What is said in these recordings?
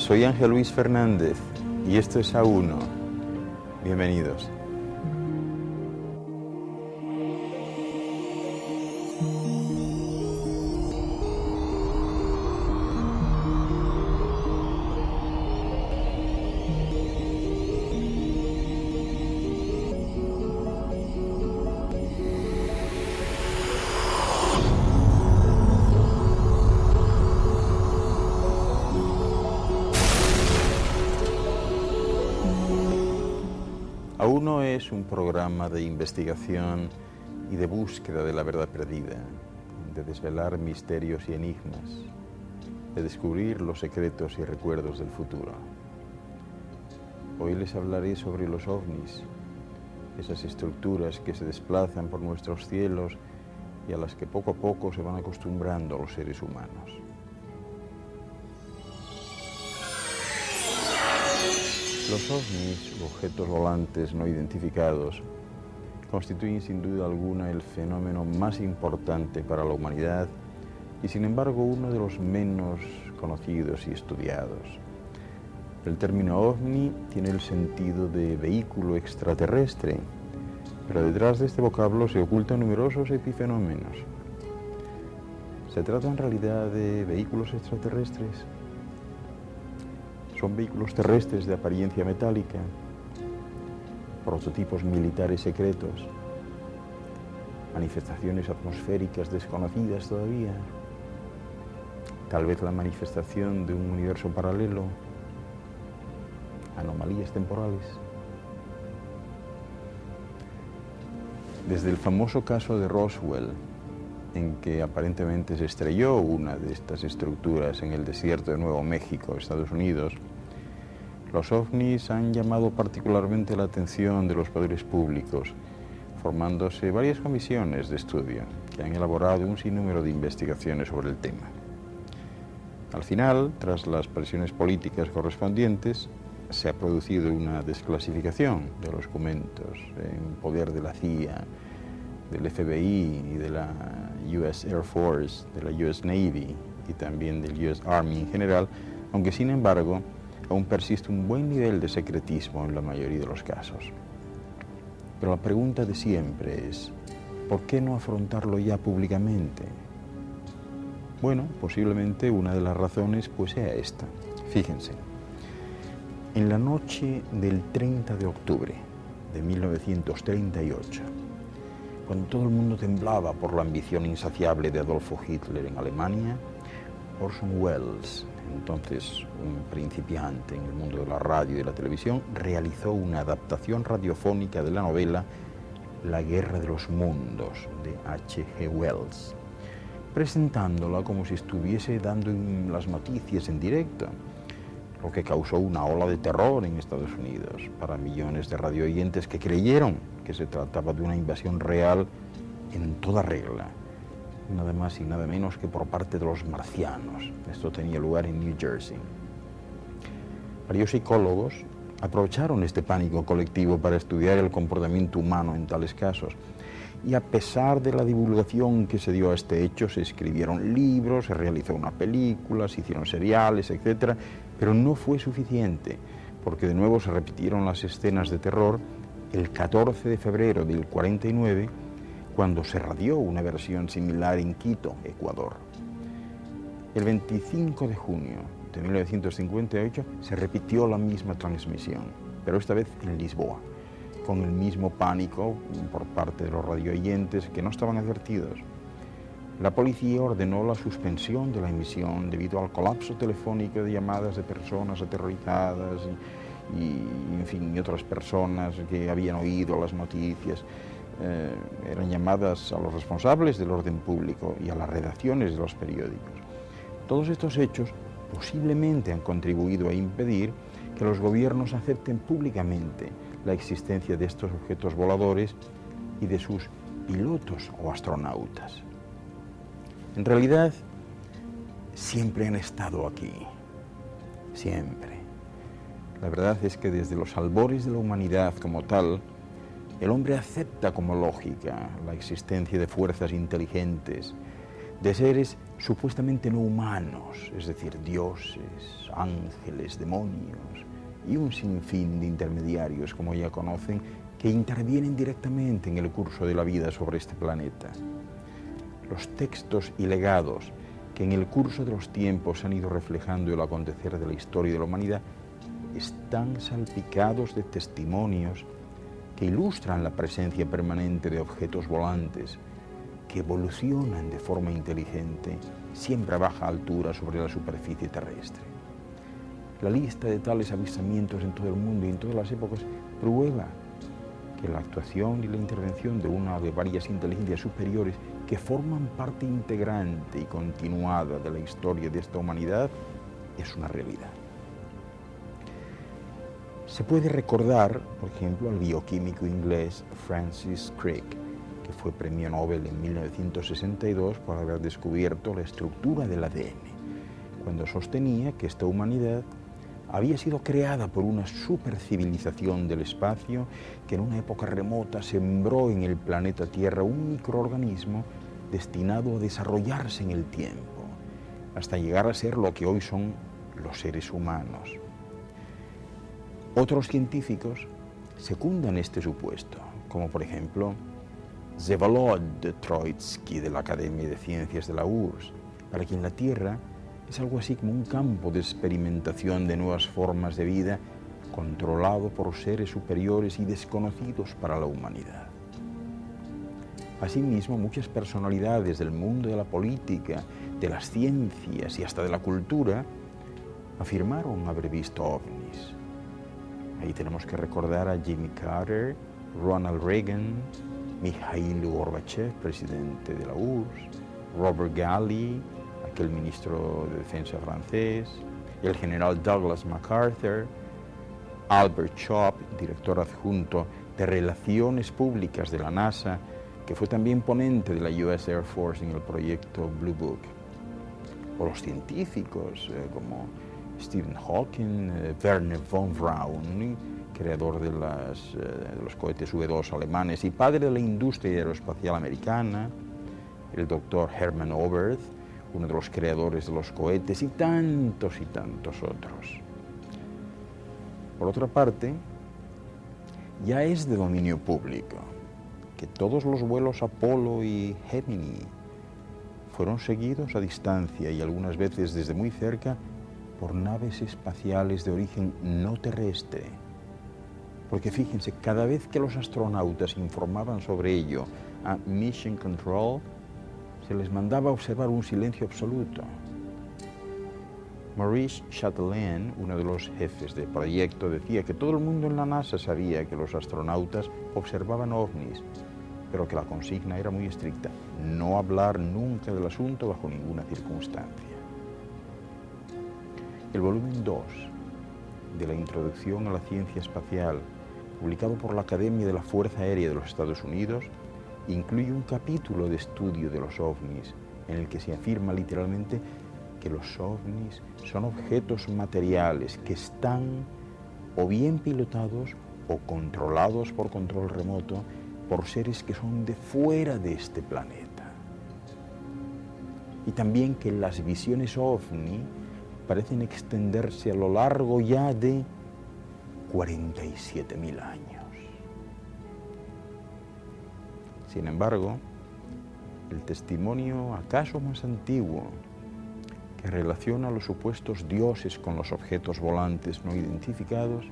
Soy Ángel Luis Fernández y esto es A1. Bienvenidos. A1 es un programa de investigación y de búsqueda de la verdad perdida, de desvelar misterios y enigmas, de descubrir los secretos y recuerdos del futuro. Hoy les hablaré sobre los ovnis, esas estructuras que se desplazan por nuestros cielos y a las que poco a poco se van acostumbrando los seres humanos. Los ovnis, objetos volantes no identificados, constituyen sin duda alguna el fenómeno más importante para la humanidad y sin embargo uno de los menos conocidos y estudiados. El término ovni tiene el sentido de vehículo extraterrestre, pero detrás de este vocablo se ocultan numerosos epifenómenos. ¿Se trata en realidad de vehículos extraterrestres? ¿Son vehículos terrestres de apariencia metálica? ¿Prototipos militares secretos? ¿Manifestaciones atmosféricas desconocidas todavía? ¿Tal vez la manifestación de un universo paralelo? ¿Anomalías temporales? Desde el famoso caso de Roswell, en que aparentemente se estrelló una de estas estructuras en el desierto de Nuevo México, Estados Unidos, los ovnis han llamado particularmente la atención de los poderes públicos, formándose varias comisiones de estudio que han elaborado un sinnúmero de investigaciones sobre el tema. Al final, tras las presiones políticas correspondientes, se ha producido una desclasificación de los documentos en poder de la CIA, del FBI y de la US Air Force, de la US Navy y también del US Army en general, aunque sin embargo aún persiste un buen nivel de secretismo en la mayoría de los casos. Pero la pregunta de siempre es, ¿por qué no afrontarlo ya públicamente? Bueno, posiblemente una de las razones pues sea esta. Fíjense, en la noche del 30 de octubre de 1938, cuando todo el mundo temblaba por la ambición insaciable de Adolfo Hitler en Alemania, Orson Welles, entonces un principiante en el mundo de la radio y de la televisión, realizó una adaptación radiofónica de la novela La Guerra de los Mundos, de H.G. Wells, presentándola como si estuviese dando las noticias en directo, lo que causó una ola de terror en Estados Unidos para millones de radioyentes que creyeron que se trataba de una invasión real en toda regla, nada más y nada menos que por parte de los marcianos. Esto tenía lugar en New Jersey. Varios psicólogos aprovecharon este pánico colectivo para estudiar el comportamiento humano en tales casos. Y a pesar de la divulgación que se dio a este hecho, se escribieron libros, se realizó una película, se hicieron seriales, etc. Pero no fue suficiente, porque de nuevo se repitieron las escenas de terror el 14 de febrero del 49, cuando se radió una versión similar en Quito, Ecuador. El 25 de junio de 1958 se repitió la misma transmisión, pero esta vez en Lisboa, con el mismo pánico por parte de los radioyentes que no estaban advertidos. La policía ordenó la suspensión de la emisión debido al colapso telefónico de llamadas de personas aterrorizadas y otras personas que habían oído las noticias. Eran llamadas a los responsables del orden público y a las redacciones de los periódicos. Todos estos hechos posiblemente han contribuido a impedir que los gobiernos acepten públicamente la existencia de estos objetos voladores y de sus pilotos o astronautas. En realidad, siempre han estado aquí, siempre. La verdad es que desde los albores de la humanidad como tal, el hombre acepta como lógica la existencia de fuerzas inteligentes, de seres supuestamente no humanos, es decir, dioses, ángeles, demonios y un sinfín de intermediarios, como ya conocen, que intervienen directamente en el curso de la vida sobre este planeta. Los textos y legados que en el curso de los tiempos han ido reflejando el acontecer de la historia de la humanidad están salpicados de testimonios que ilustran la presencia permanente de objetos volantes que evolucionan de forma inteligente, siempre a baja altura sobre la superficie terrestre. La lista de tales avistamientos en todo el mundo y en todas las épocas prueba que la actuación y la intervención de una o de varias inteligencias superiores que forman parte integrante y continuada de la historia de esta humanidad es una realidad. Se puede recordar, por ejemplo, al bioquímico inglés Francis Crick, que fue premio Nobel en 1962 por haber descubierto la estructura del ADN, cuando sostenía que esta humanidad había sido creada por una supercivilización del espacio que en una época remota sembró en el planeta Tierra un microorganismo destinado a desarrollarse en el tiempo, hasta llegar a ser lo que hoy son los seres humanos. Otros científicos secundan este supuesto, como por ejemplo Vsevolod Troitsky de la Academia de Ciencias de la URSS, para quien la Tierra es algo así como un campo de experimentación de nuevas formas de vida controlado por seres superiores y desconocidos para la humanidad. Asimismo, muchas personalidades del mundo de la política, de las ciencias y hasta de la cultura afirmaron haber visto ovnis. Ahí tenemos que recordar a Jimmy Carter, Ronald Reagan, Mikhail Gorbachev, presidente de la URSS, Robert Galli, aquel ministro de Defensa francés, el general Douglas MacArthur, Albert Schopp, director adjunto de Relaciones Públicas de la NASA, que fue también ponente de la US Air Force en el proyecto Blue Book, o los científicos como Stephen Hawking, Wernher von Braun, creador de los cohetes V2 alemanes y padre de la industria aeroespacial americana, el doctor Hermann Oberth, uno de los creadores de los cohetes, y tantos otros. Por otra parte, ya es de dominio público que todos los vuelos Apolo y Gemini fueron seguidos a distancia y algunas veces desde muy cerca por naves espaciales de origen no terrestre. Porque fíjense, cada vez que los astronautas informaban sobre ello a Mission Control, se les mandaba a observar un silencio absoluto. Maurice Chatelain, uno de los jefes del proyecto, decía que todo el mundo en la NASA sabía que los astronautas observaban ovnis, pero que la consigna era muy estricta: no hablar nunca del asunto bajo ninguna circunstancia. El volumen 2 de la Introducción a la Ciencia Espacial, publicado por la Academia de la Fuerza Aérea de los Estados Unidos, incluye un capítulo de estudio de los ovnis, en el que se afirma literalmente que los ovnis son objetos materiales que están o bien pilotados o controlados por control remoto por seres que son de fuera de este planeta. Y también que las visiones ovni parecen extenderse a lo largo ya de 47.000 años. Sin embargo, el testimonio acaso más antiguo que relaciona a los supuestos dioses con los objetos volantes no identificados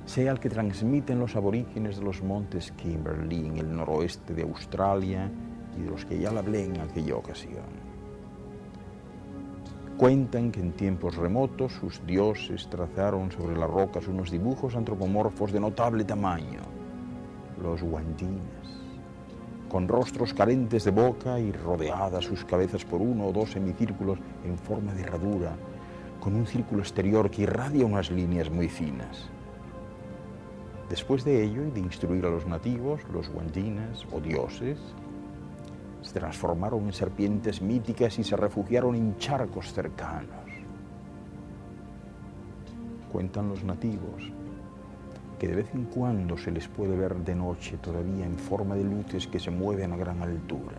sea el que transmiten los aborígenes de los montes Kimberley en el noroeste de Australia y de los que ya le hablé en aquella ocasión. Cuentan que en tiempos remotos sus dioses trazaron sobre las rocas unos dibujos antropomorfos de notable tamaño, los Wandinas, con rostros carentes de boca y rodeadas sus cabezas por uno o dos semicírculos en forma de herradura, con un círculo exterior que irradia unas líneas muy finas. Después de ello y de instruir a los nativos, los Wandinas o dioses se transformaron en serpientes míticas y se refugiaron en charcos cercanos. Cuentan los nativos que de vez en cuando se les puede ver de noche todavía en forma de luces que se mueven a gran altura.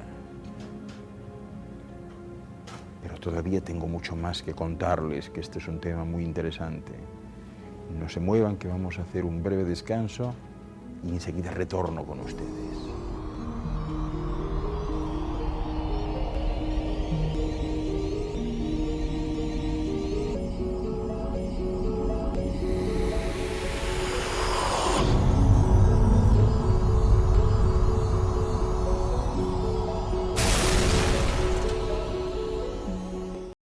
todavía tengo mucho más que contarles, que este es un tema muy interesante. No se muevan, que vamos a hacer un breve descanso y enseguida retorno con ustedes.